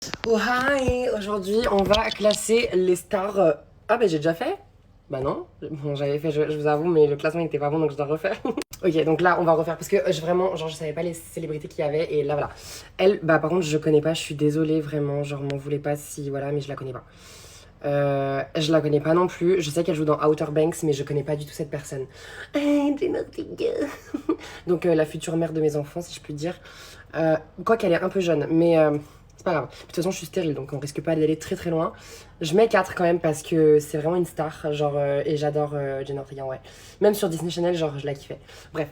Oh hi! Aujourd'hui, on va classer les stars. Ah, bah j'ai déjà fait? Bah non. Bon, j'avais fait, je vous avoue, mais le classement était pas bon donc je dois refaire. Ok, donc là, on va refaire parce que vraiment, genre, je savais pas les célébrités qu'il y avait et là, voilà. Elle, bah par contre, je connais pas, je suis désolée, vraiment. Genre, m'en voulez pas si, voilà, mais je la connais pas. Je la connais pas non plus. Je sais qu'elle joue dans Outer Banks, mais je connais pas du tout cette personne. Donc, la future mère de mes enfants, si je puis dire. Quoi qu'elle est un peu jeune, mais c'est pas grave. De toute façon, je suis stérile, donc on risque pas d'aller très très loin. Je mets 4 quand même parce que c'est vraiment une star, genre, et j'adore Jenna Ortega, ouais. Même sur Disney Channel, genre, je la kiffais. Bref,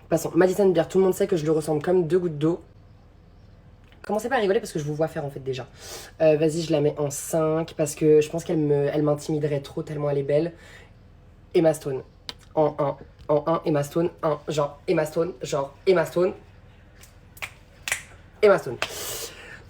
passons. Madison Beer, tout le monde sait que je lui ressemble comme deux gouttes d'eau. Commencez pas à rigoler parce que je vous vois faire en fait déjà. Vas-y, je la mets en 5 parce que je pense elle m'intimiderait trop tellement elle est belle. Emma Stone en un. En un Emma Stone, un. Genre Emma Stone, genre Emma Stone, Emma Stone.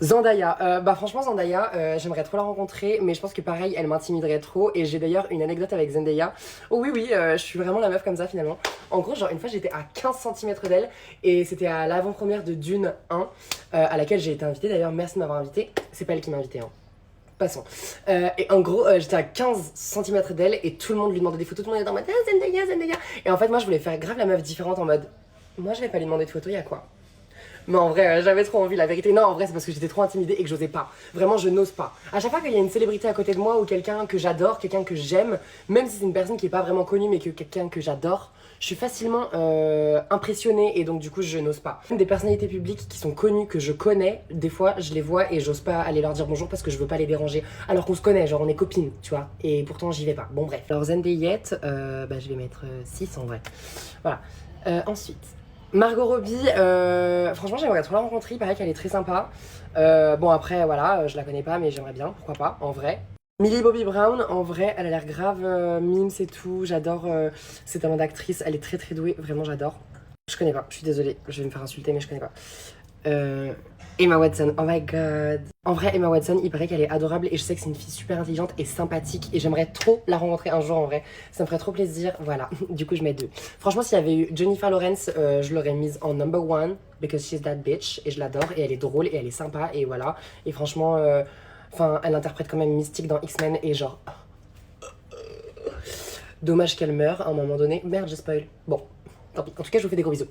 Zendaya, bah franchement Zendaya, j'aimerais trop la rencontrer, mais je pense que pareil, elle m'intimiderait trop. Et j'ai d'ailleurs une anecdote avec Zendaya. Oh oui, oui, je suis vraiment la meuf comme ça finalement. En gros, genre une fois j'étais à 15 cm d'elle, et c'était à l'avant-première de Dune 1, à laquelle j'ai été invitée d'ailleurs, merci de m'avoir invitée. C'est pas elle qui m'a invitée, hein. Passons. Et en gros, j'étais à 15 cm d'elle, et tout le monde lui demandait des photos, tout le monde était en mode ah, Zendaya, Zendaya. Et en fait, moi je voulais faire grave la meuf différente en mode moi je vais pas lui demander de photos, y'a quoi? Mais en vrai, j'avais trop envie, la vérité. Non, en vrai, c'est parce que j'étais trop intimidée et que j'osais pas. Vraiment, je n'ose pas. À chaque fois qu'il y a une célébrité à côté de moi ou quelqu'un que j'adore, quelqu'un que j'aime, même si c'est une personne qui est pas vraiment connue mais que quelqu'un que j'adore, je suis facilement impressionnée et donc du coup, je n'ose pas. Des personnalités publiques qui sont connues, que je connais, des fois, je les vois et j'ose pas aller leur dire bonjour parce que je veux pas les déranger. Alors qu'on se connaît, genre on est copines, tu vois. Et pourtant, j'y vais pas. Bon, bref. Alors, Zendayette, bah, je vais mettre 6 en vrai. Voilà. Ensuite. Margot Robbie, franchement j'aimerais trop la rencontrer, il paraît qu'elle est très sympa. Bon après voilà, je la connais pas mais j'aimerais bien, pourquoi pas, en vrai. Millie Bobby Brown, en vrai, elle a l'air grave mimes et tout, j'adore ses talents d'actrice, elle est très très douée, vraiment j'adore. Je connais pas, je suis désolée, je vais me faire insulter mais je connais pas. Euh, Emma Watson, oh my god. En vrai, Emma Watson, il paraît qu'elle est adorable et je sais que c'est une fille super intelligente et sympathique et j'aimerais trop la rencontrer un jour en vrai. Ça me ferait trop plaisir, voilà. Du coup, je mets 2. Franchement, s'il y avait eu Jennifer Lawrence, je l'aurais mise en number 1 because she's that bitch et je l'adore et elle est drôle et elle est sympa et voilà. Et franchement, enfin, elle interprète quand même Mystique dans X-Men et genre, dommage qu'elle meure à un moment donné. Merde, j'ai spoil. Bon, tant pis. En tout cas, je vous fais des gros bisous.